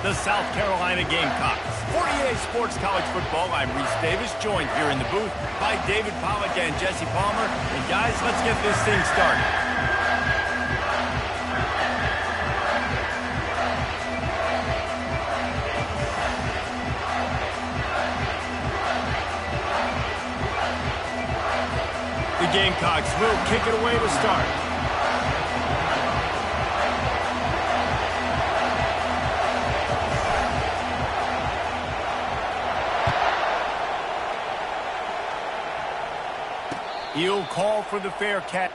the South Carolina Gamecockz. For EA Sports College Football, I'm Reese Davis, joined here in the booth by David Pollock and Jesse Palmer. And guys, let's get this thing started. The Gamecockz will kick it away to start. He'll call for the fair catch.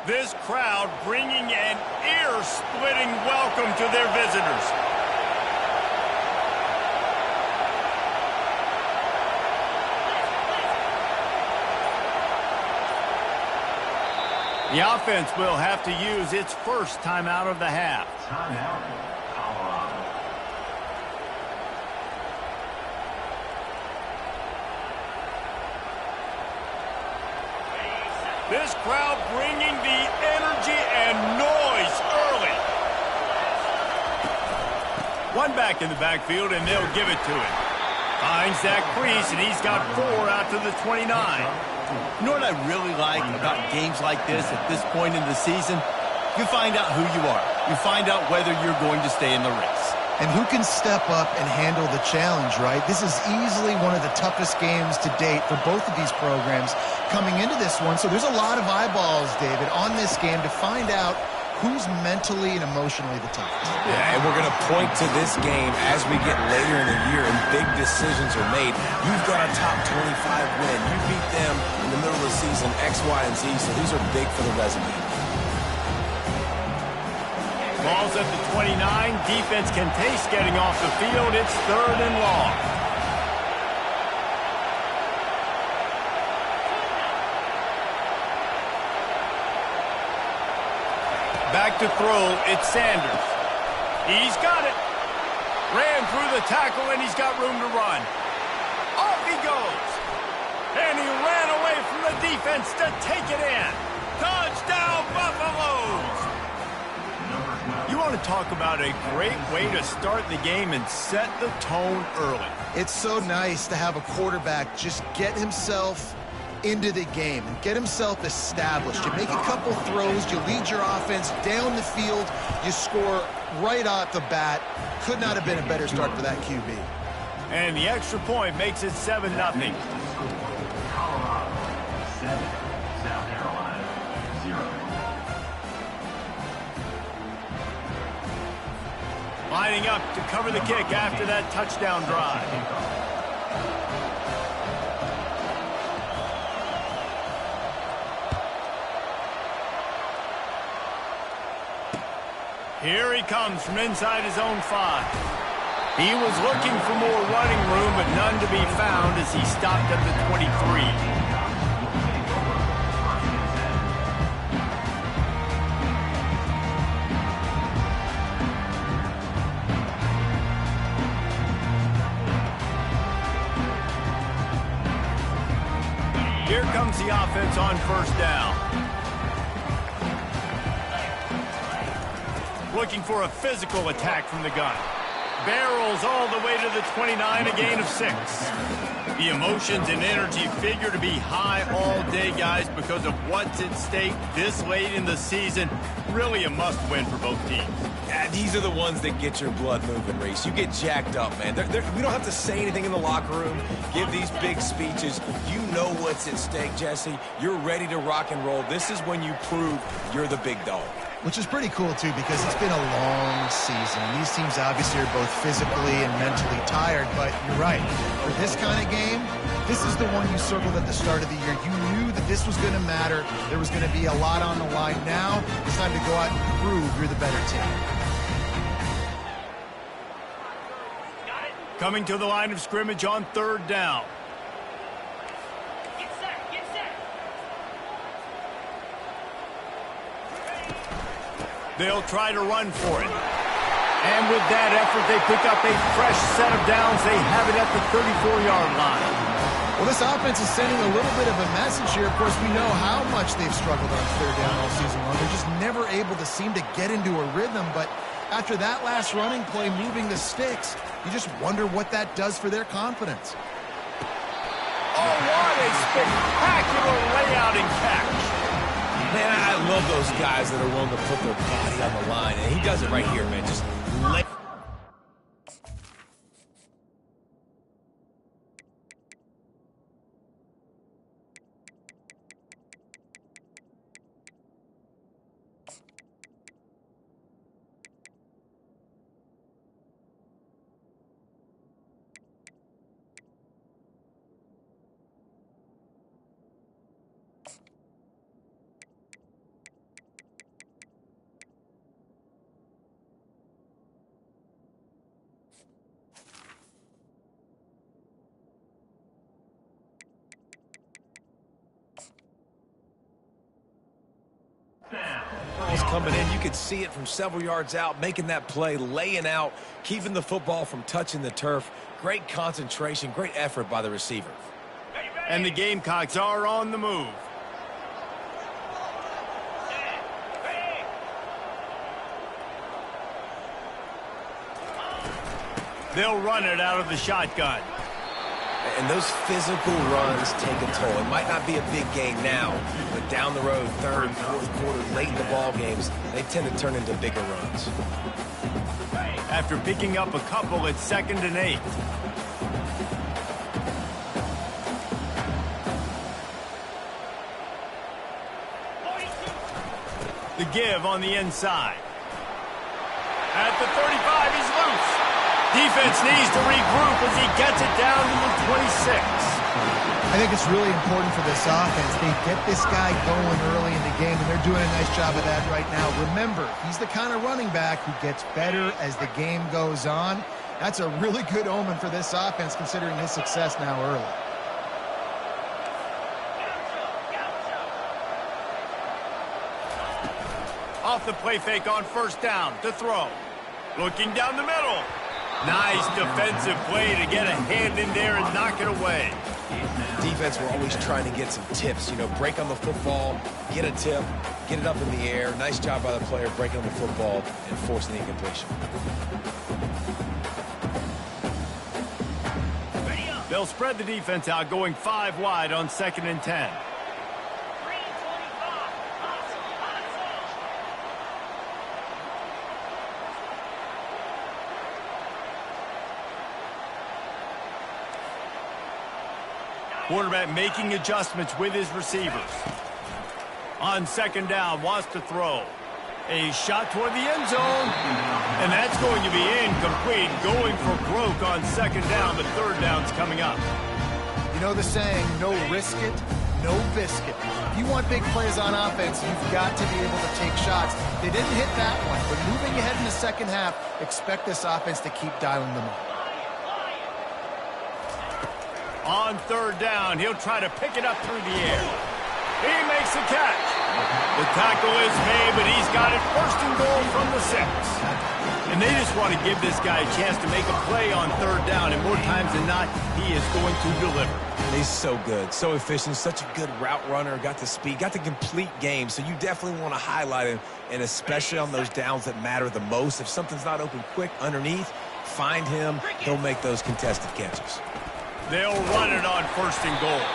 This crowd bringing an ear-splitting welcome to their visitors. The offense will have to use its first timeout of the half. Timeout, Colorado. This crowd bringing the energy and noise early. One back in the backfield, and they'll give it to him. Finds that crease, and he's got 4 out to the 29. You know what I really like about games like this at this point in the season? You find out who you are. You find out whether you're going to stay in the race. And who can step up and handle the challenge, right? This is easily one of the toughest games to date for both of these programs coming into this one. So there's a lot of eyeballs, David, on this game to find out who's mentally and emotionally the toughest. Yeah, and we're going to point to this game as we get later in the year and big decisions are made. You've got a top 25 win. You beat them in the middle of the season, X, Y, and Z, so these are big for the resume. Ball's at the 29. Defense can taste getting off the field. It's 3rd and long. Back to throw. It's Sanders. He's got it. Ran through the tackle, and he's got room to run. Off he goes. And he ran away from the defense to take it in. Touchdown, Buffaloes! You want to talk about a great way to start the game and set the tone early. It's so nice to have a quarterback just get himself into the game and get himself established. You make a couple throws, you lead your offense down the field, you score right off the bat. Could not have been a better start for that QB. And the extra point makes it 7-0. Colorado 7, South Carolina 0. Lining up to cover the kick after that touchdown drive. Here he comes from inside his own 5. He was looking for more running room, but none to be found as he stopped at the 23. Here comes the offense on 1st down. Looking for a physical attack from the gun. Barrels all the way to the 29, a gain of 6. The emotions and energy figure to be high all day, guys, because of what's at stake this late in the season. Really a must-win for both teams. Yeah, these are the ones that get your blood moving, Reese. You get jacked up, man. We don't have to say anything in the locker room, give these big speeches. You know what's at stake, Jesse. You're ready to rock and roll. This is when you prove you're the big dog. Which is pretty cool, too, because it's been a long season. These teams obviously are both physically and mentally tired, but you're right. For this kind of game, this is the one you circled at the start of the year. You knew that this was going to matter. There was going to be a lot on the line. Now it's time to go out and prove you're the better team. Coming to the line of scrimmage on 3rd down. Get set, get set. They'll try to run for it. And with that effort, they pick up a fresh set of downs. They have it at the 34-yard line. Well, this offense is sending a little bit of a message here. Of course, we know how much they've struggled on 3rd down all season long. They're just never able to seem to get into a rhythm. But after that last running play, moving the sticks, you just wonder what that does for their confidence. Oh, what a spectacular layout and catch. Man, I love those guys that are willing to put their body on the line. And he does it right here, man. Just lay. Ball's coming in. You could see it from several yards out, making that play, laying out, keeping the football from touching the turf. Great concentration, great effort by the receiver. And the Gamecocks are on the move. They'll run it out of the shotgun. And those physical runs take a toll. It might not be a big game now, but down the road, 3rd, 4th quarter, late in the ball games, they tend to turn into bigger runs. After picking up a couple at 2nd and 8. The give on the inside. At the 35, he's loose. Defense needs to regroup as he gets it down to the 26. I think it's really important for this offense. They get this guy going early in the game, and they're doing a nice job of that right now. Remember, he's the kind of running back who gets better as the game goes on. That's a really good omen for this offense, considering his success now early. Off the play fake on 1st down to throw. Looking down the middle. Nice defensive play to get a hand in there and knock it away. Defense, we're always trying to get some tips. You know, break on the football, get a tip, get it up in the air. Nice job by the player breaking on the football and forcing the incompletion. They'll spread the defense out, going 5 wide on 2nd and 10. Quarterback making adjustments with his receivers. On 2nd down, wants to throw. A shot toward the end zone. And that's going to be incomplete. Going for broke on 2nd down, but 3rd down's coming up. You know the saying, no risk it, no biscuit. If you want big plays on offense, you've got to be able to take shots. They didn't hit that one, but moving ahead in the 2nd half, expect this offense to keep dialing them up. On 3rd down, he'll try to pick it up through the air. He makes the catch. The tackle is made, but he's got it 1st and goal from the 6. And they just want to give this guy a chance to make a play on 3rd down, and more times than not, he is going to deliver. He's so good, so efficient, such a good route runner, got the speed, got the complete game, so you definitely want to highlight him, and especially on those downs that matter the most. If something's not open quick underneath, find him, he'll make those contested catches. They'll run it on 1st and goal.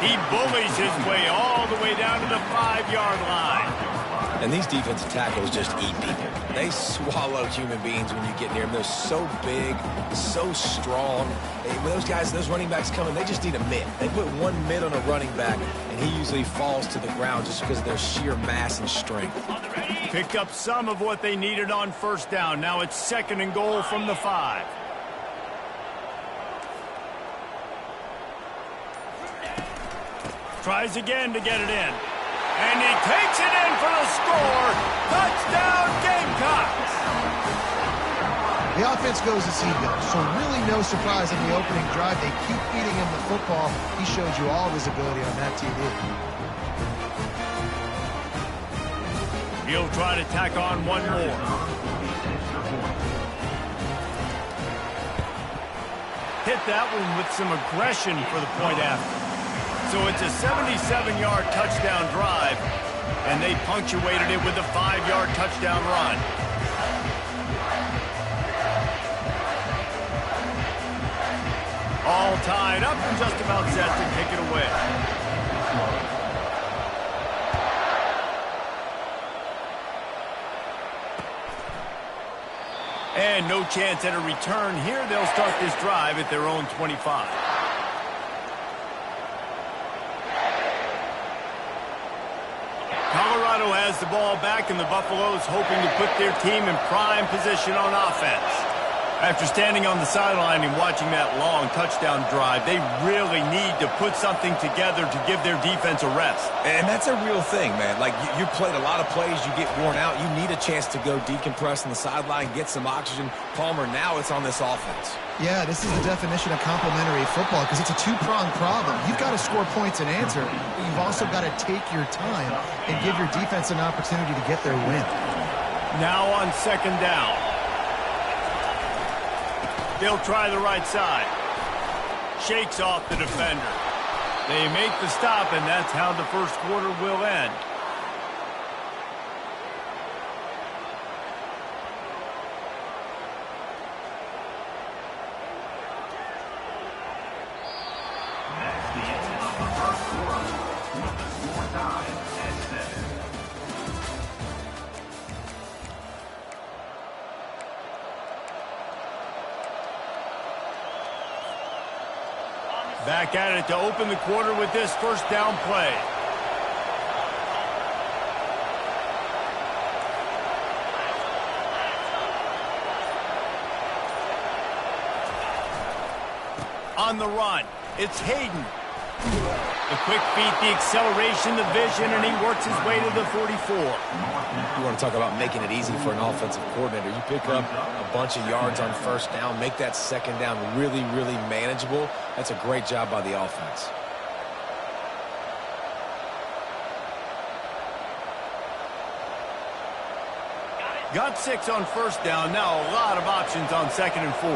He bullies his way all the way down to the 5-yard line. And these defensive tackles just eat people. They swallow human beings when you get near them. They're so big, so strong. When those guys, those running backs come in, they just need a mitt. They put one mitt on a running back, and he usually falls to the ground just because of their sheer mass and strength. Picked up some of what they needed on 1st down. Now it's 2nd and goal from the 5. Tries again to get it in. And he takes it in for the score. Touchdown, Gamecockz. The offense goes as he goes, so really no surprise in the opening drive. They keep feeding him the football. He showed you all of his ability on that TD. He'll try to tack on one more. Hit that one with some aggression for the point after. So it's a 77-yard touchdown drive, and they punctuated it with a 5-yard touchdown run. All tied up and just about set to kick it away. And no chance at a return here. They'll start this drive at their own 25. Colorado has the ball back, and the Buffaloes hoping to put their team in prime position on offense. After standing on the sideline and watching that long touchdown drive, they really need to put something together to give their defense a rest. And that's a real thing, man. Like, you played a lot of plays, you get worn out, you need a chance to go decompress on the sideline, get some oxygen. Palmer, now it's on this offense. Yeah, this is the definition of complementary football because it's a two-pronged problem. You've got to score points and answer, but you've also got to take your time and give your defense an opportunity to get their win. Now on second down. They'll try the right side. Shakes off the defender. They make the stop, and that's how the first quarter will end. That's the end of the first quarter, with the score tied at 7. Back at it to open the quarter with this first down play. On the run, it's Hayden. The quick feet, the acceleration, the vision, and he works his way to the 44. You want to talk about making it easy for an offensive coordinator. You pick up a bunch of yards on first down, make that second down really, really manageable. That's a great job by the offense. Got 6 on first down. Now a lot of options on second and 4.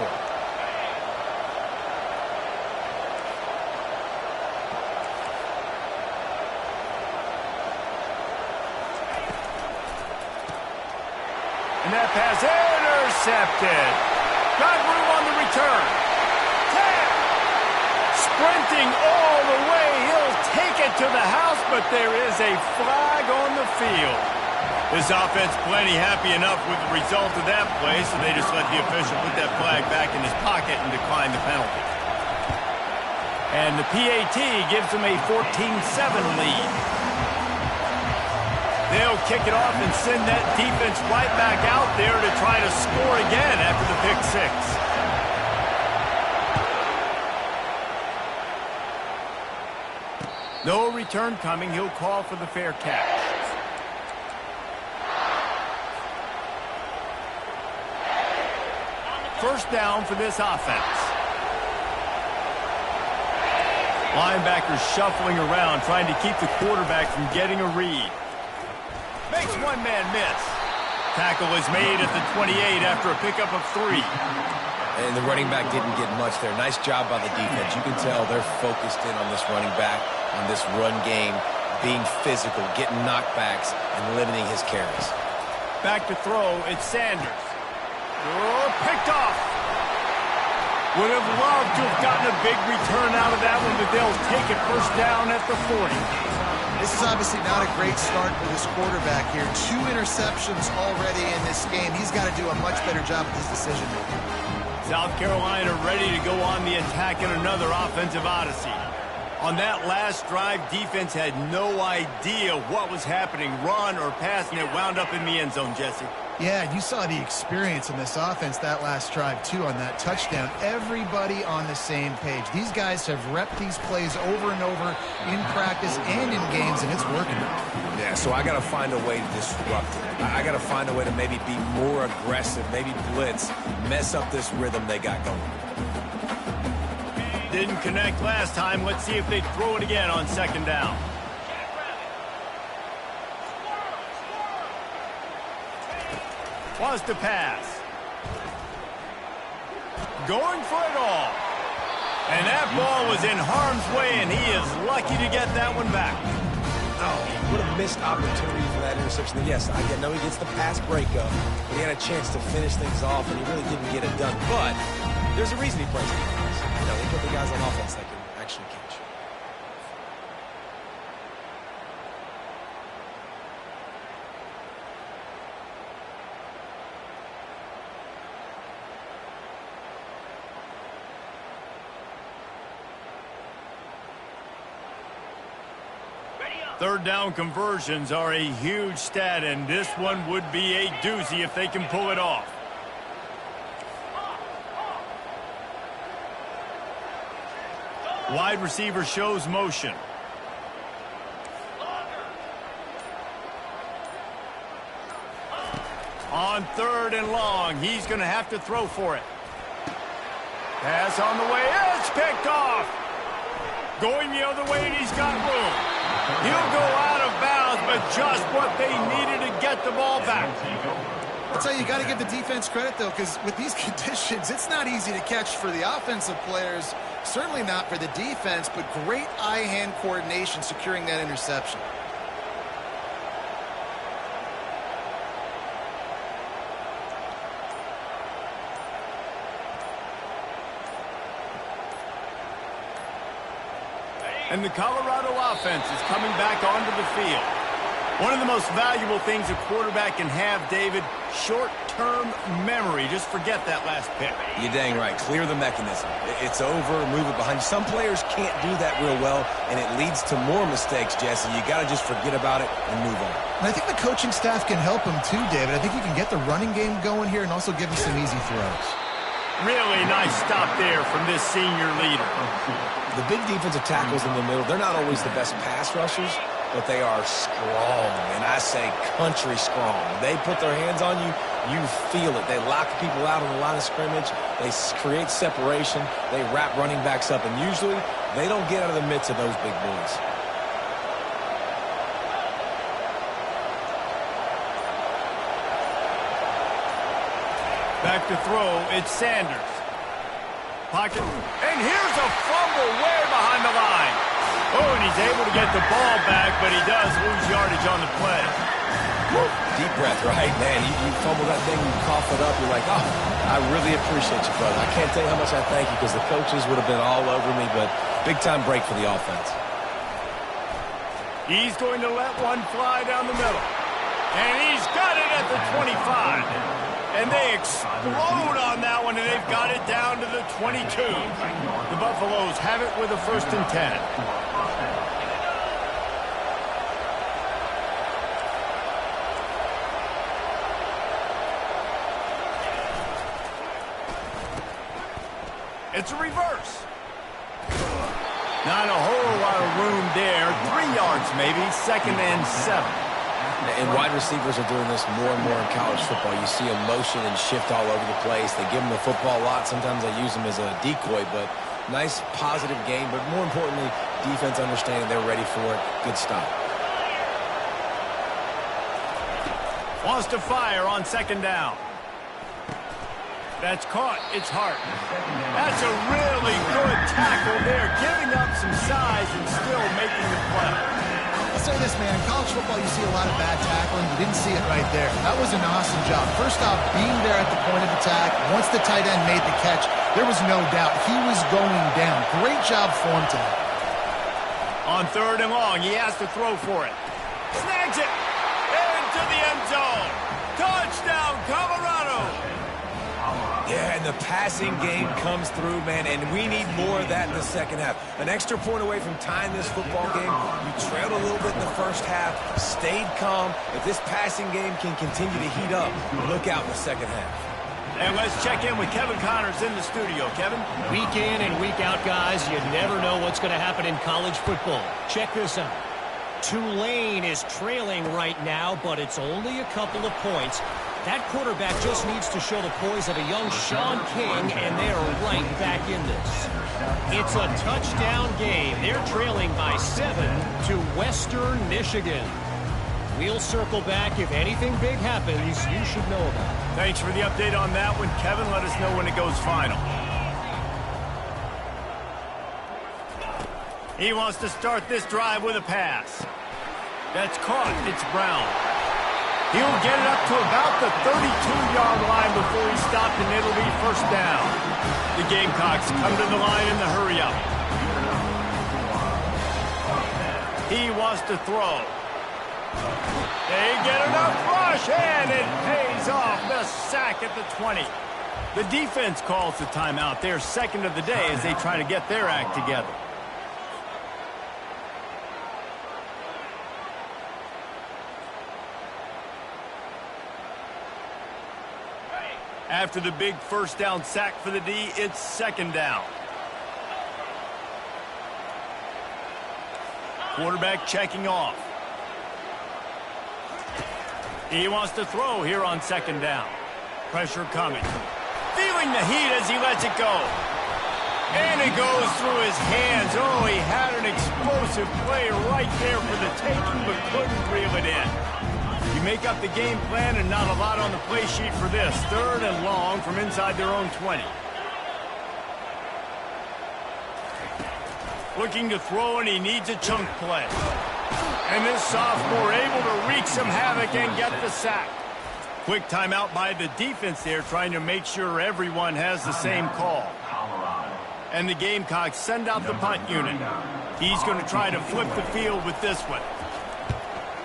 And that pass intercepted. Got room on the return. 10. Sprinting all the way. He'll take it to the house, but there is a flag on the field. This offense plenty happy enough with the result of that play, so they just let the official put that flag back in his pocket and decline the penalty. And the PAT gives them a 14-7 lead. They'll kick it off and send that defense right back out there to try to score again after the pick 6. No return coming. He'll call for the fair catch. First down for this offense. Linebackers shuffling around, trying to keep the quarterback from getting a read. Makes one man miss. Tackle is made at the 28 after a pickup of 3. And the running back didn't get much there. Nice job by the defense. You can tell they're focused in on this running back, on this run game, being physical, getting knockbacks, and limiting his carries. Back to throw, it's Sanders. Oh, picked off. Would have loved to have gotten a big return out of that one, but they'll take it first down at the 40. This is obviously not a great start for this quarterback here. 2 interceptions already in this game. He's got to do a much better job with his decision-making. South Carolina ready to go on the attack in another offensive odyssey. On that last drive, defense had no idea what was happening, run or pass, and it wound up in the end zone, Jesse. Yeah, you saw the experience in this offense that last drive, too, on that touchdown. Everybody on the same page. These guys have repped these plays over and over in practice and in games, and it's working. Yeah, so I got to find a way to disrupt it. I got to find a way to maybe be more aggressive, maybe blitz, mess up this rhythm they got going. Didn't connect last time. Let's see if they throw it again on second down. Wants to pass. Going for it all. And that ball was in harm's way, and he is lucky to get that one back. Oh, what a missed opportunity for that interception. And yes, I know he gets the pass breakup, but he had a chance to finish things off, and he really didn't get it done. But there's a reason he plays defense. You know, they put the guys on offense that can actually catch. Third down conversions are a huge stat, and this one would be a doozy if they can pull it off. Wide receiver shows motion. On third and long, he's going to have to throw for it. Pass on the way. It's picked off. Going the other way, and he's got room. He'll go out of bounds, but just what they needed to get the ball back. I'll tell you, you got to give the defense credit, though, because with these conditions, it's not easy to catch for the offensive players, certainly not for the defense, but great eye-hand coordination securing that interception. And the Colorado offense is coming back onto the field. One of the most valuable things a quarterback can have, David, short-term memory. Just forget that last pick. You're dang right. Clear the mechanism. It's over, move it behind you. Some players can't do that real well, and it leads to more mistakes, Jesse. You got to just forget about it and move on. And I think the coaching staff can help him too, David. I think you can get the running game going here and also give him some easy throws. Really nice stop there from this senior leader. The big defensive tackles in the middle, they're not always the best pass rushers, but they are strong, and I say country strong. They put their hands on you, you feel it. They lock people out on the line of scrimmage. They create separation. They wrap running backs up, and usually they don't get out of the midst of those big boys. Back to throw, it's Sanders. Pocket, and here's a fumble way behind the line. Oh, and he's able to get the ball back, but he does lose yardage on the play. Woo. Deep breath, right? Man, you fumble that thing, you cough it up, you're like, oh, I really appreciate you, brother. I can't tell you how much I thank you because the coaches would have been all over me, but big-time break for the offense. He's going to let one fly down the middle. And he's got it at the 25. And they explode on that one, and they've got it down to the 22. The Buffaloes have it with a 1st and 10. It's a reverse. Not a whole lot of room there. 3 yards maybe, 2nd and 7. And wide receivers are doing this more and more in college football. You see them motion and shift all over the place. They give them the football a lot. Sometimes they use them as a decoy, but nice, positive game. But more importantly, defense understanding they're ready for it. Good stop. Wants to fire on 2nd down. That's caught. It's Hart. That's a really good tackle there, giving up some size and still making the play. I'll say this, man. In college football, you see a lot of bad tackling. You didn't see it right there. That was an awesome job. First off, being there at the point of attack. Once the tight end made the catch, there was no doubt he was going down. Great job for him today. On 3rd and long, he has to throw for it. Snags it into the end zone. Touchdown, Colorado. Yeah, and the passing game comes through, man, and we need more of that in the second half. An extra point away from tying this football game. You trailed a little bit in the first half, stayed calm. If this passing game can continue to heat up, look out in the second half. And let's check in with Kevin Connors in the studio. Kevin? Week in and week out, guys, you never know what's going to happen in college football. Check this out. Tulane is trailing right now, but it's only a couple of points. That quarterback just needs to show the poise of a young Sean King, and they are right back in this. It's a touchdown game. They're trailing by 7 to Western Michigan. We'll circle back. If anything big happens, you should know about it. Thanks for the update on that one, Kevin. Let us know when it goes final. He wants to start this drive with a pass. That's caught. It's Brown. He'll get it up to about the 32-yard line before he's stopped, and it'll be first down. The Gamecockz come to the line in the hurry-up. He wants to throw. They get enough rush, and it pays off. The sack at the 20. The defense calls the timeout. Their second of the day as they try to get their act together. After the big first down sack for the D, it's second down. Quarterback checking off. He wants to throw here on second down. Pressure coming. Feeling the heat as he lets it go. And it goes through his hands. Oh, he had an explosive play right there for the taking, but couldn't reel it in. You make up the game plan and not a lot on the play sheet for this. Third and long from inside their own 20. Looking to throw, and he needs a chunk play. And this sophomore able to wreak some havoc and get the sack. Quick timeout by the defense there, trying to make sure everyone has the same call. And the Gamecockz send out the punt unit. He's going to try to flip the field with this one.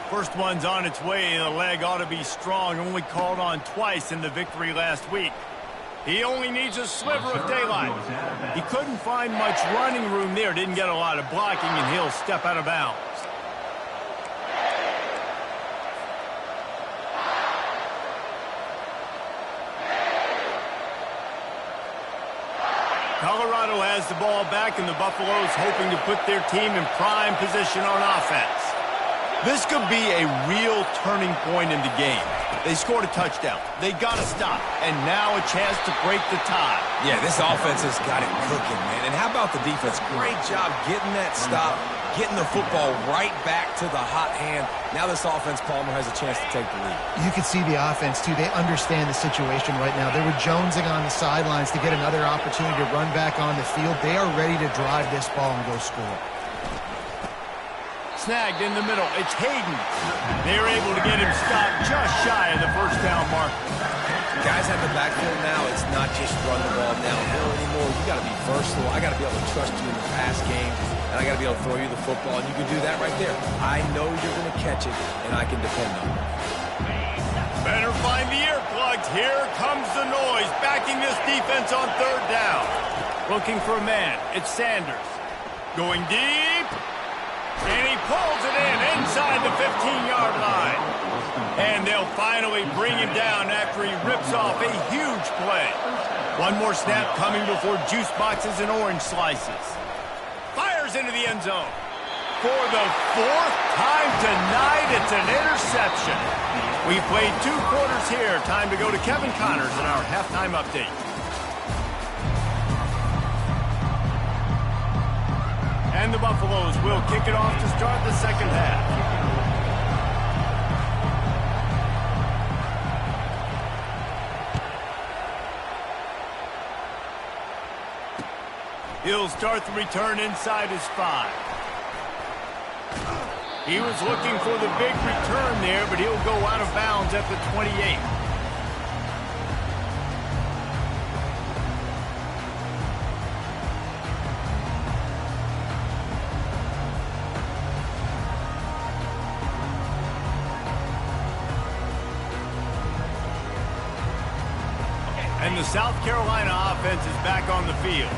First one's on its way. The leg ought to be strong. Only called on twice in the victory last week. He only needs a sliver of daylight. He couldn't find much running room there. Didn't get a lot of blocking, and he'll step out of bounds. Colorado has the ball back, and the Buffaloes hoping to put their team in prime position on offense. This could be a real turning point in the game. They scored a touchdown. They got to stop. And now a chance to break the tie. Yeah, this offense has got it cooking, man. And how about the defense? Great job getting that stop, getting the football right back to the hot hand. Now this offense, Palmer, has a chance to take the lead. You can see the offense, too. They understand the situation right now. They were jonesing on the sidelines to get another opportunity to run back on the field. They are ready to drive this ball and go score. Snagged in the middle. It's Hayden. They're able to get him stopped just shy of the first down mark. Guys have the backfield now. It's not just run the ball downhill anymore. You got to be versatile. I got to be able to trust you in the pass game, and I got to be able to throw you the football, and you can do that right there. I know you're going to catch it, and I can depend on it. Better find the earplugs. Here comes the noise, backing this defense on third down. Looking for a man. It's Sanders. Going deep. And he pulls it in inside the 15-yard line. And they'll finally bring him down after he rips off a huge play. One more snap coming before juice boxes and orange slices. Fires into the end zone. For the fourth time tonight, it's an interception. We played 2 quarters here. Time to go to Kevin Connors in our halftime update. And the Buffaloes will kick it off to start the second half. He'll start the return inside his 5. He was looking for the big return there, but he'll go out of bounds at the 28. And the South Carolina offense is back on the field.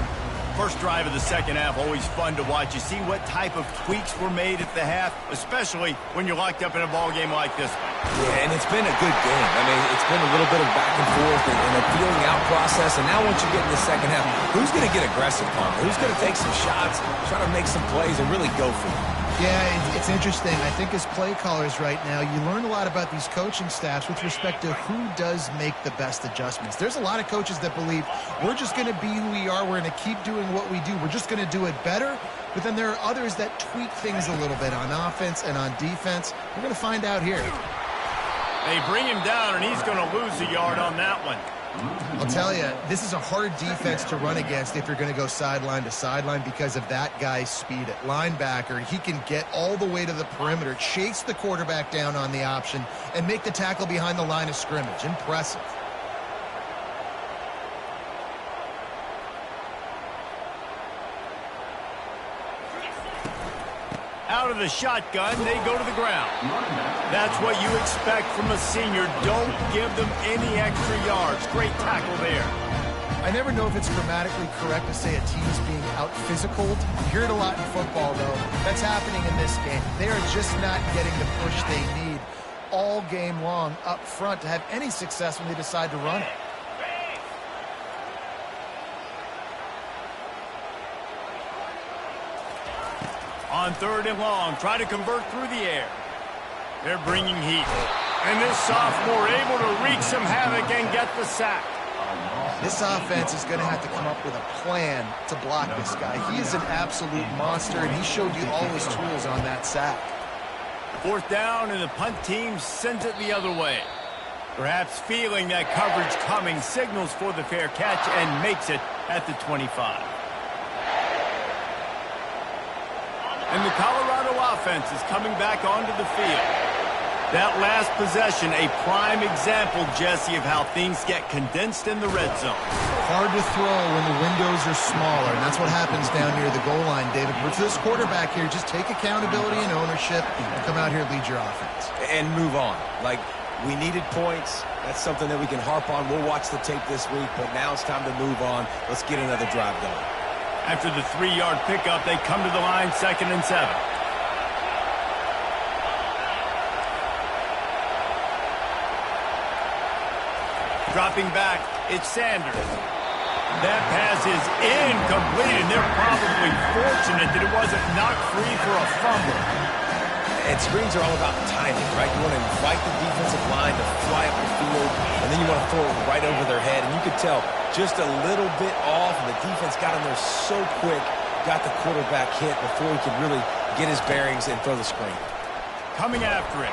First drive of the second half, always fun to watch. You see what type of tweaks were made at the half, especially when you're locked up in a ball game like this one. Yeah, and it's been a good game. I mean, it's been a little bit of back and forth and a feeling out process. And now once you get in the second half, who's going to get aggressive, Palmer? Who's going to take some shots, try to make some plays, and really go for it? Yeah, it's interesting. I think as play callers right now, you learn a lot about these coaching staffs with respect to who does make the best adjustments. There's a lot of coaches that believe we're just going to be who we are. We're going to keep doing what we do. We're just going to do it better. But then there are others that tweak things a little bit on offense and on defense. We're going to find out here. They bring him down, and he's going to lose a yard on that one. I'll tell you, this is a hard defense to run against if you're going to go sideline to sideline because of that guy's speed at linebacker. He can get all the way to the perimeter, chase the quarterback down on the option, and make the tackle behind the line of scrimmage. Impressive. Out of the shotgun, they go to the ground. That's what you expect from a senior. Don't give them any extra yards. Great tackle there. I never know if it's grammatically correct to say a team's being out-physicaled. You hear it a lot in football, though. That's happening in this game. They are just not getting the push they need all game long up front to have any success when they decide to run it. On 3rd and long, try to convert through the air. They're bringing heat. And this sophomore able to wreak some havoc and get the sack. This offense is going to have to come up with a plan to block this guy. He is an absolute monster, and he showed you all his tools on that sack. 4th down, and the punt team sends it the other way. Perhaps feeling that coverage coming, signals for the fair catch and makes it at the 25. And the Colorado offense is coming back onto the field. That last possession, a prime example, Jesse, of how things get condensed in the red zone. Hard to throw when the windows are smaller, and that's what happens down near the goal line, David. But for this quarterback here, just take accountability and ownership and come out here and lead your offense. And move on. Like, we needed points. That's something that we can harp on. We'll watch the tape this week, but now it's time to move on. Let's get another drive going. After the 3-yard pickup, they come to the line, 2nd and 7. Dropping back, it's Sanders. That pass is incomplete, and they're probably fortunate that it wasn't knocked free for a fumble. And screens are all about timing, right? You want to invite the defensive line to fly up the field, and then you want to throw it right over their head. And you could tell just a little bit off, and the defense got in there so quick, got the quarterback hit before he could really get his bearings and throw the screen. Coming after it.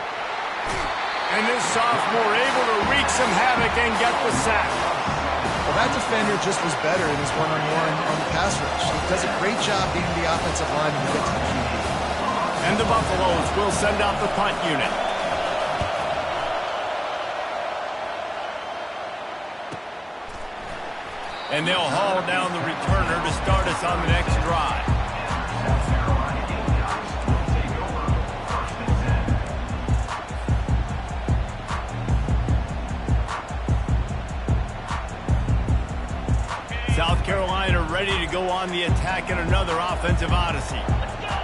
And this sophomore able to wreak some havoc and get the sack. Well, that defender just was better in his one-on-one on the pass rush. He does a great job being the offensive line when he gets to the QB. And the Buffaloes will send out the punt unit. And they'll haul down the returner to start us on the next drive. South Carolina ready to go on the attack in another offensive odyssey.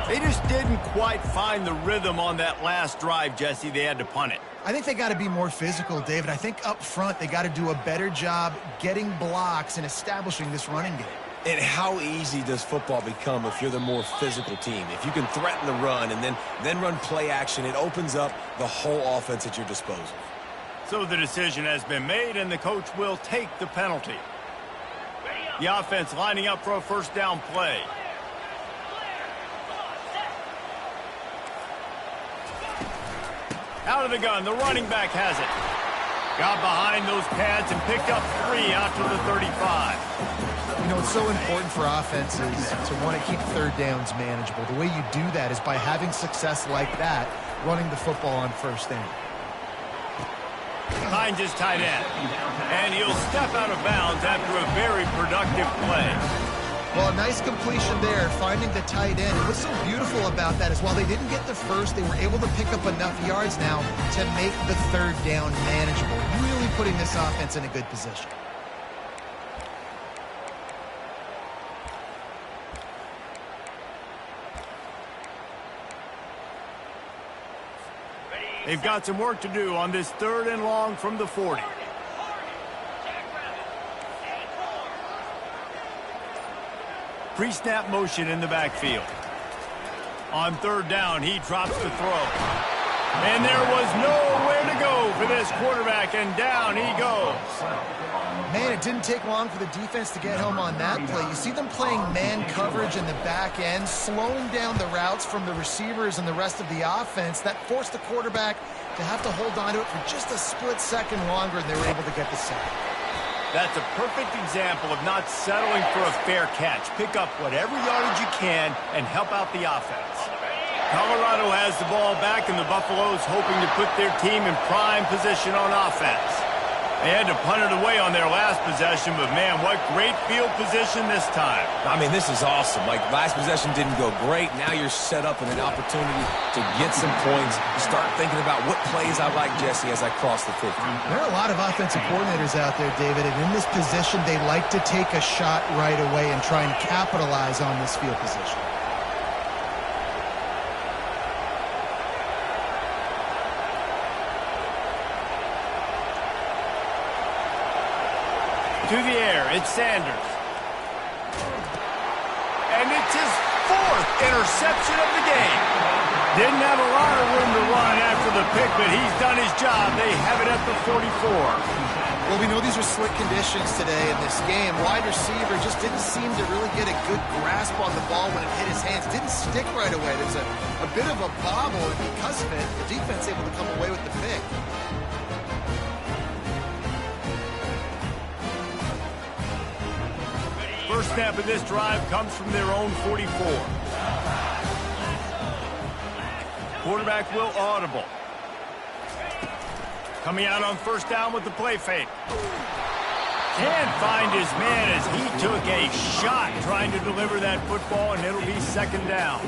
They just didn't quite find the rhythm on that last drive, Jesse. They had to punt it. I think they got to be more physical, David. I think up front they got to do a better job getting blocks and establishing this running game. And how easy does football become if you're the more physical team? If you can threaten the run and then run play action, it opens up the whole offense at your disposal. So the decision has been made, and the coach will take the penalty. The offense lining up for a 1st down play. Out of the gun, the running back has it. Got behind those pads and picked up 3 out to the 35. You know, it's so important for offenses to want to keep 3rd downs manageable. The way you do that is by having success like that, running the football on 1st down. Finds his tight end. And he'll step out of bounds after a very productive play. Well, a nice completion there, finding the tight end. And what's so beautiful about that is while they didn't get the first, they were able to pick up enough yards now to make the 3rd down manageable. Really putting this offense in a good position. They've got some work to do on this 3rd and long from the 40. Pre-snap motion in the backfield. On 3rd down, he drops the throw. And there was nowhere to go for this quarterback, and down he goes. Man, it didn't take long for the defense to get home on that play. You see them playing man coverage in the back end, slowing down the routes from the receivers and the rest of the offense. That forced the quarterback to have to hold on to it for just a split second longer, and they were able to get the sack. That's a perfect example of not settling for a fair catch. Pick up whatever yardage you can and help out the offense. Colorado has the ball back, and the Buffaloes hoping to put their team in prime position on offense. They had to punt it away on their last possession, but man, what great field position this time. I mean, this is awesome. Like, last possession didn't go great. Now you're set up in an opportunity to get some points. Start thinking about what plays I like, Jesse, as I cross the 50. There are a lot of offensive coordinators out there, David, and in this position, they like to take a shot right away and try and capitalize on this field position. To the air, it's Sanders. And it's his 4th interception of the game. Didn't have a lot of room to run after the pick, but he's done his job. They have it at the 44. Well, we know these are slick conditions today in this game. Wide receiver just didn't seem to really get a good grasp on the ball when it hit his hands. Didn't stick right away. There's a bit of a bobble, and because of it, the defense able to come away with the pick. First snap of this drive comes from their own 44. Quarterback will audible. Coming out on 1st down with the play fake. Can't find his man as he took a shot trying to deliver that football, and it'll be 2nd down.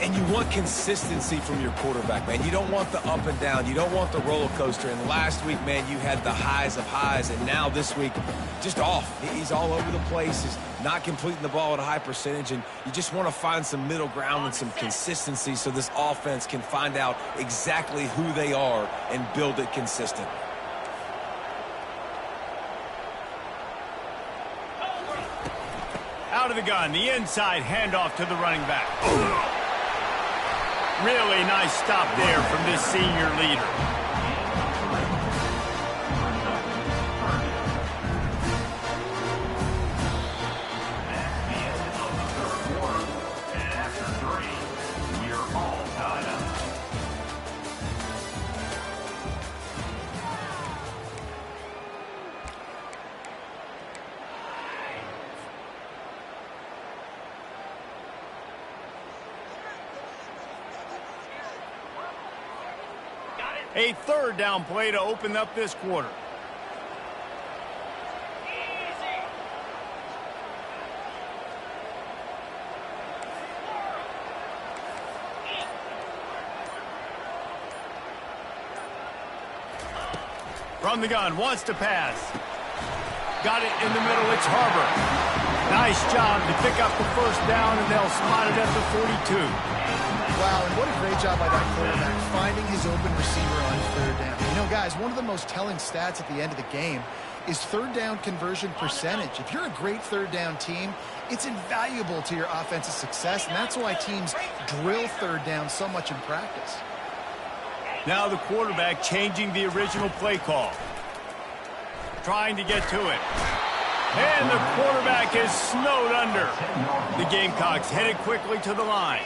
And you want consistency from your quarterback, man. You don't want the up and down. You don't want the roller coaster. And last week, man, you had the highs of highs. And now this week, just off. He's all over the place. He's not completing the ball at a high percentage. And you just want to find some middle ground and some consistency so this offense can find out exactly who they are and build it consistently. Out of the gun, the inside handoff to the running back. Really nice stop there from this senior leader. And after 3, we're all tied up. A 3rd down play to open up this quarter. From the gun, wants to pass. Got it in the middle, it's Harbor. Nice job to pick up the 1st down, and they'll spot it at the 42. Wow, and what a great job by that quarterback, finding his open receiver on 3rd down. You know, guys, one of the most telling stats at the end of the game is 3rd down conversion percentage. If you're a great 3rd down team, it's invaluable to your offensive success, and that's why teams drill 3rd down so much in practice. Now the quarterback changing the original play call. Trying to get to it. And the quarterback is snowed under. The Gamecockz headed quickly to the line.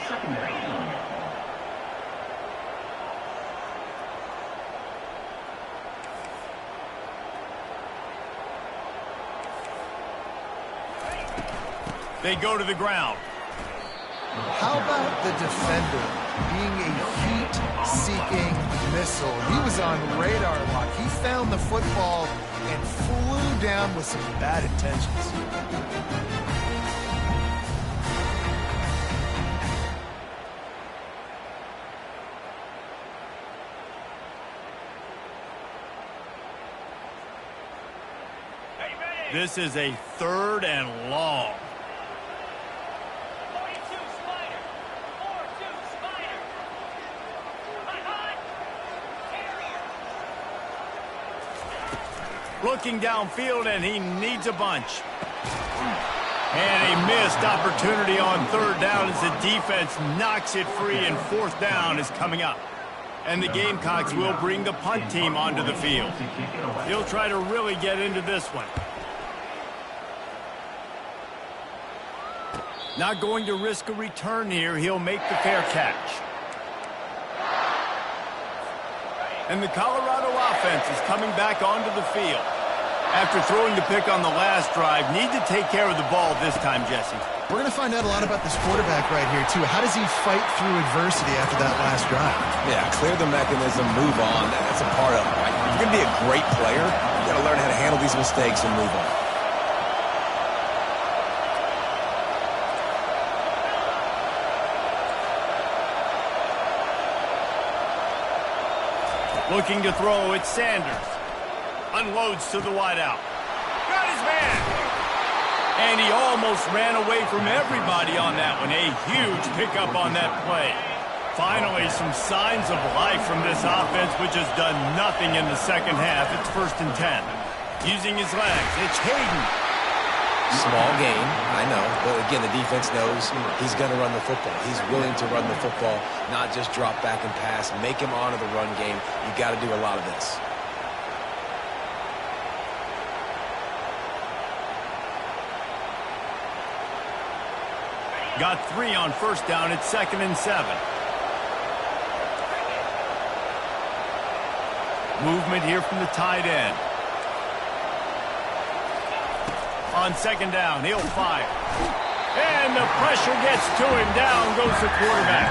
They go to the ground. How about the defender being a heat-seeking missile? He was on radar lock. He found the football and flew down with some bad intentions. This is a 3rd and long. Looking downfield, and he needs a bunch. And a missed opportunity on third down as the defense knocks it free, and fourth down is coming up. And the Gamecockz will bring the punt team onto the field. He'll try to really get into this one. Not going to risk a return here. He'll make the fair catch. And the Colorado offense is coming back onto the field. After throwing the pick on the last drive, need to take care of the ball this time, Jesse. We're going to find out a lot about this quarterback right here, too. How does he fight through adversity after that last drive? Yeah, clear the mechanism, move on. That's a part of it, right? If you're going to be a great player, you got to learn how to handle these mistakes and move on. Looking to throw, it's Sanders. Unloads to the wideout. Got his man. And he almost ran away from everybody on that one. A huge pickup on that play. Finally, some signs of life from this offense, which has done nothing in the second half. It's 1st and 10. Using his legs, it's Hayden. Small gain, I know. But again, the defense knows he's going to run the football. He's willing to run the football, not just drop back and pass. Make him honor the run game. You got to do a lot of this. Got 3 on first down. It's 2nd and 7. Movement here from the tight end. On 2nd down, he'll fire. And the pressure gets to him. Down goes the quarterback.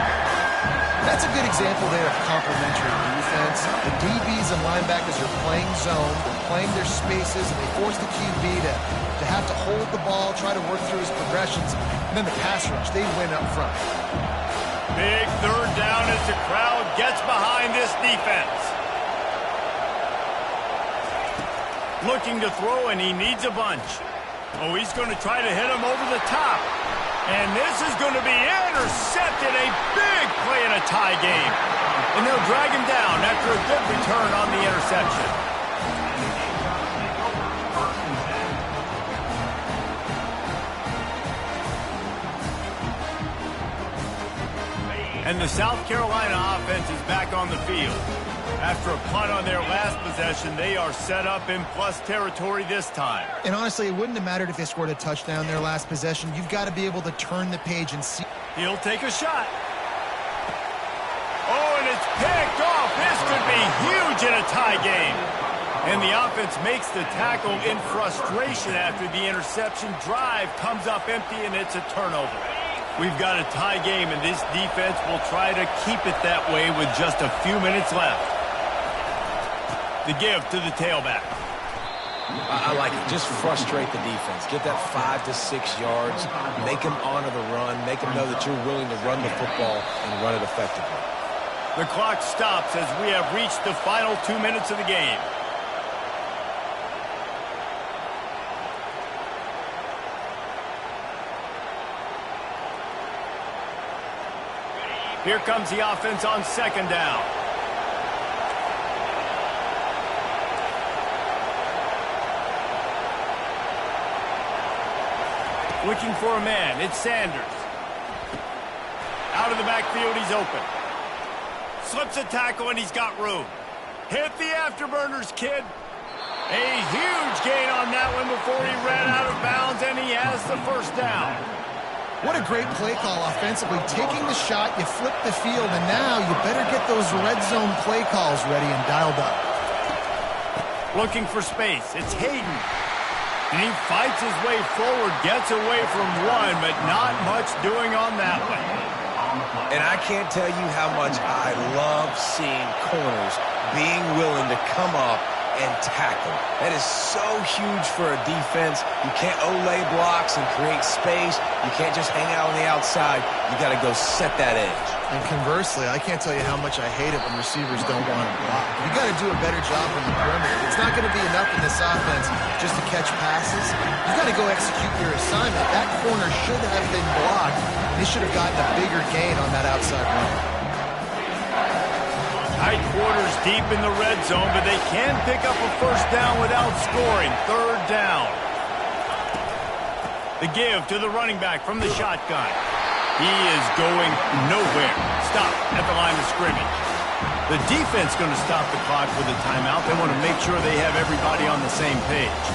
That's a good example there of complementary defense. The DBs and linebackers are playing zone, they're playing their spaces, and they force the QB to have to hold the ball, try to work through his progressions. And then the pass rush, they win up front. Big 3rd down as the crowd gets behind this defense. Looking to throw, and he needs a bunch. Oh, he's going to try to hit him over the top. And this is going to be intercepted. A big play in a tie game. And they'll drag him down after a good return on the interception. And the South Carolina offense is back on the field. After a punt on their last possession, they are set up in plus territory this time. And honestly, it wouldn't have mattered if they scored a touchdown their last possession. You've got to be able to turn the page and see. He'll take a shot. Oh, and it's picked off. This could be huge in a tie game. And the offense makes the tackle in frustration after the interception. Drive comes up empty, and it's a turnover. We've got a tie game, and this defense will try to keep it that way with just a few minutes left. The give to the tailback. I like it. Just frustrate the defense. Get that 5 to 6 yards. Make them honor the run. Make them know that you're willing to run the football and run it effectively. The clock stops as we have reached the final 2 minutes of the game. Here comes the offense on 2nd down. Looking for a man, it's Sanders. Out of the backfield, he's open. Slips a tackle, and he's got room. Hit the afterburners, kid. A huge gain on that one before he ran out of bounds, and he has the 1st down. What a great play call offensively. Taking the shot, you flip the field, and now you better get those red zone play calls ready and dialed up. Looking for space, it's Hayden. And he fights his way forward, gets away from one, but not much doing on that one. And I can't tell you how much I love seeing corners being willing to come up and tackle. That is so huge for a defense. You can't olay blocks and create space. You can't just hang out on the outside. You got to go set that edge. And conversely, I can't tell you how much I hate it when receivers don't want to block. You got to do a better job on the perimeter. It's not going to be enough in this offense just to catch passes. You got to go execute your assignment. That corner should have been blocked. They should have gotten a bigger gain on that outside run. Tight quarters deep in the red zone, but they can pick up a first down without scoring. Third down. The give to the running back from the shotgun. He is going nowhere. Stop at the line of scrimmage. The defense going to stop the clock with a timeout. They want to make sure they have everybody on the same page.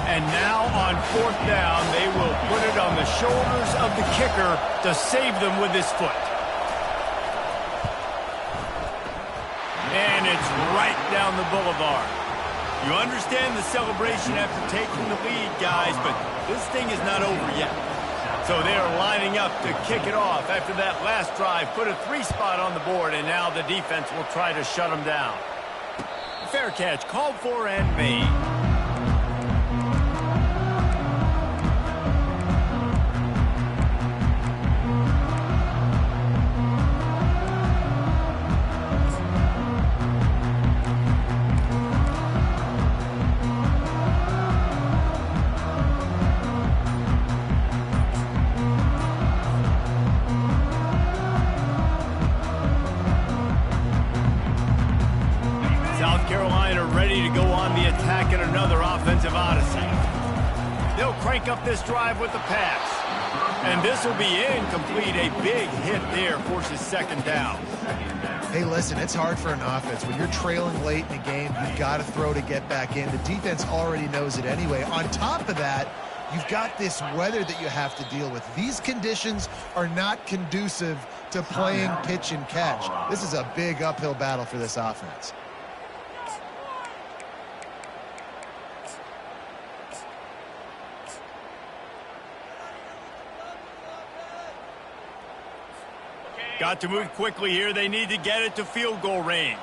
And now on fourth down, they will put it on the shoulders of the kicker to save them with his foot. And it's right down the boulevard. You understand the celebration after taking the lead, guys, but this thing is not over yet. So they're lining up to kick it off after that last drive. Put a 3 spot on the board, and now the defense will try to shut them down. Fair catch called for and made. Attack at another offensive odyssey. They'll crank up this drive with the pass. And this will be incomplete. A big hit there forces second down. Hey, listen, it's hard for an offense. When you're trailing late in the game, you've got to throw to get back in. The defense already knows it anyway. On top of that, you've got this weather that you have to deal with. These conditions are not conducive to playing pitch and catch. This is a big uphill battle for this offense. Got to move quickly here. They need to get it to field goal range.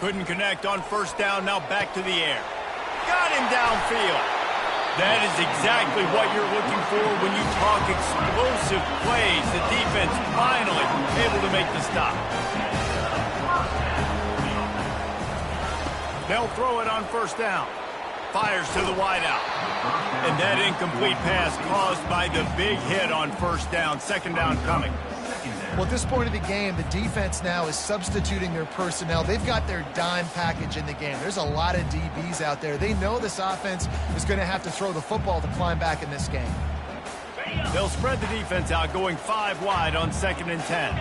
Couldn't connect on first down. Now back to the air. Got him downfield. That is exactly what you're looking for when you talk explosive plays. The defense finally able to make the stop. They'll throw it on first down. Fires to the wideout. And that incomplete pass caused by the big hit on first down. Second down coming. Well, at this point of the game, the defense now is substituting their personnel. They've got their dime package in the game. There's a lot of DBs out there. They know this offense is going to have to throw the football to climb back in this game. They'll spread the defense out, going 5 wide on 2nd and 10.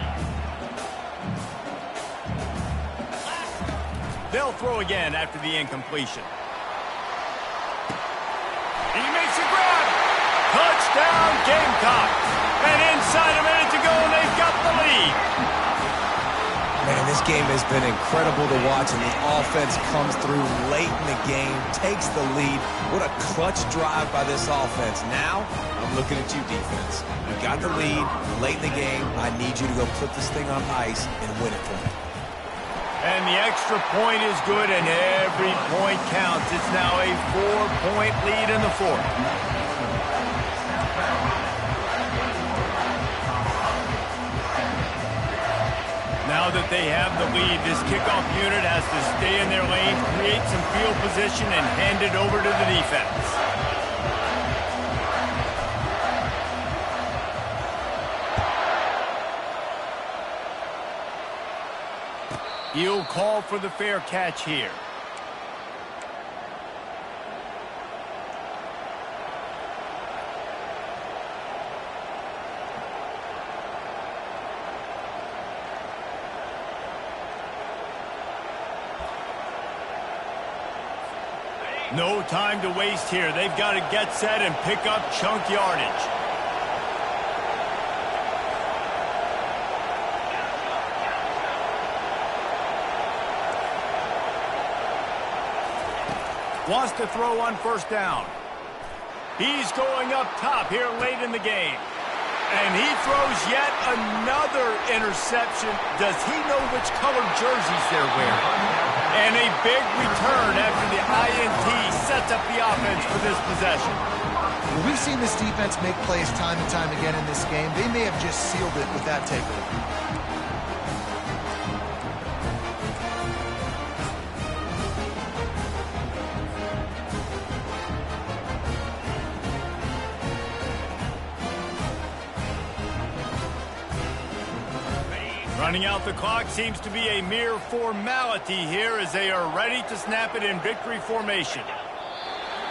They'll throw again after the incompletion. He makes a grab. Touchdown, Gamecockz. And inside a minute to go, and they've got the lead. Man, this game has been incredible to watch, and the offense comes through late in the game, takes the lead. What a clutch drive by this offense. Now, I'm looking at you, defense. You got the lead late in the game. I need you to go put this thing on ice and win it for me. And the extra point is good, and every point counts. It's now a 4-point lead in the fourth. Now that they have the lead, this kickoff unit has to stay in their lane, create some field position, and hand it over to the defense. He'll call for the fair catch here. No time to waste here. They've got to get set and pick up chunk yardage. Wants to throw on first down. He's going up top here late in the game. And he throws yet another interception. Does he know which color jerseys they're wearing? And a big return after the INT sets up the offense for this possession. Well, we've seen this defense make plays time and time again in this game. They may have just sealed it with that takeaway. Running out the clock seems to be a mere formality here as they are ready to snap it in victory formation.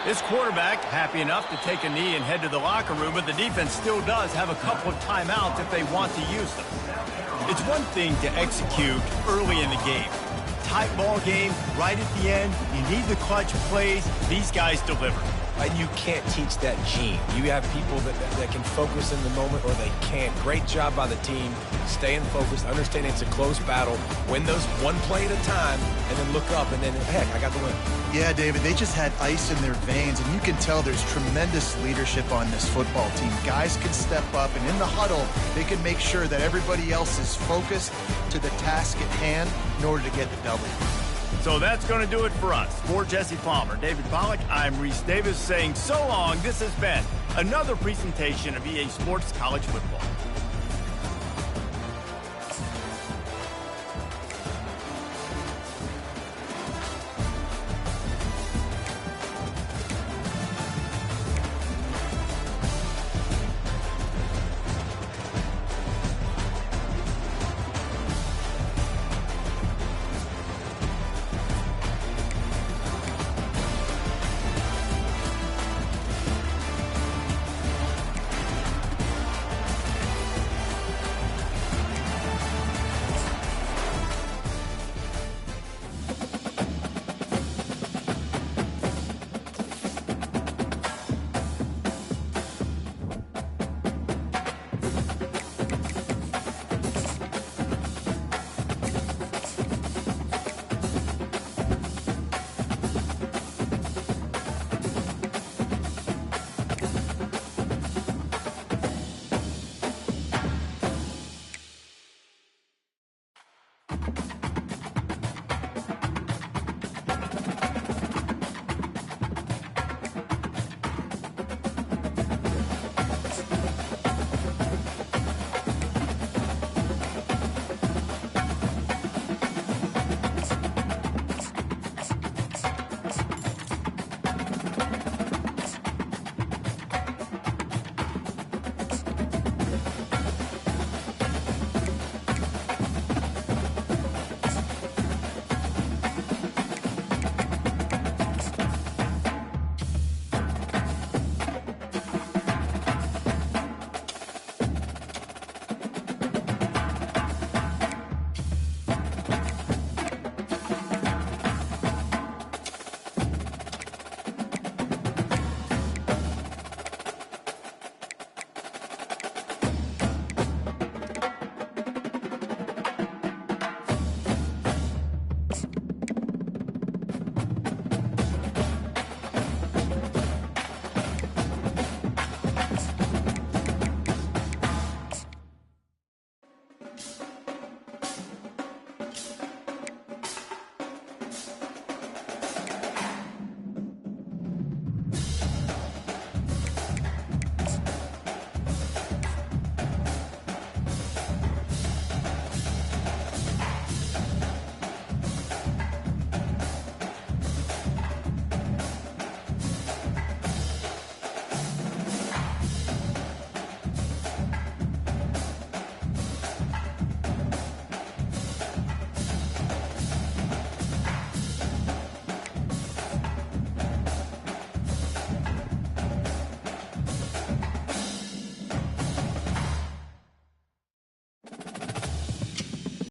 This quarterback happy enough to take a knee and head to the locker room, but the defense still does have a couple of timeouts if they want to use them. It's one thing to execute early in the game. Tight ball game, right at the end, you need the clutch plays. These guys deliver. And you can't teach that gene. You have people that can focus in the moment or they can't. Great job by the team, staying focused, understanding it's a close battle, win those one play at a time, and then look up and then, heck, I got the win. Yeah, David, they just had ice in their veins, and you can tell there's tremendous leadership on this football team. Guys can step up, and in the huddle, they can make sure that everybody else is focused to the task at hand in order to get the W. So that's going to do it for us. For Jesse Palmer, David Pollack, I'm Reese Davis saying so long. This has been another presentation of EA Sports College Football.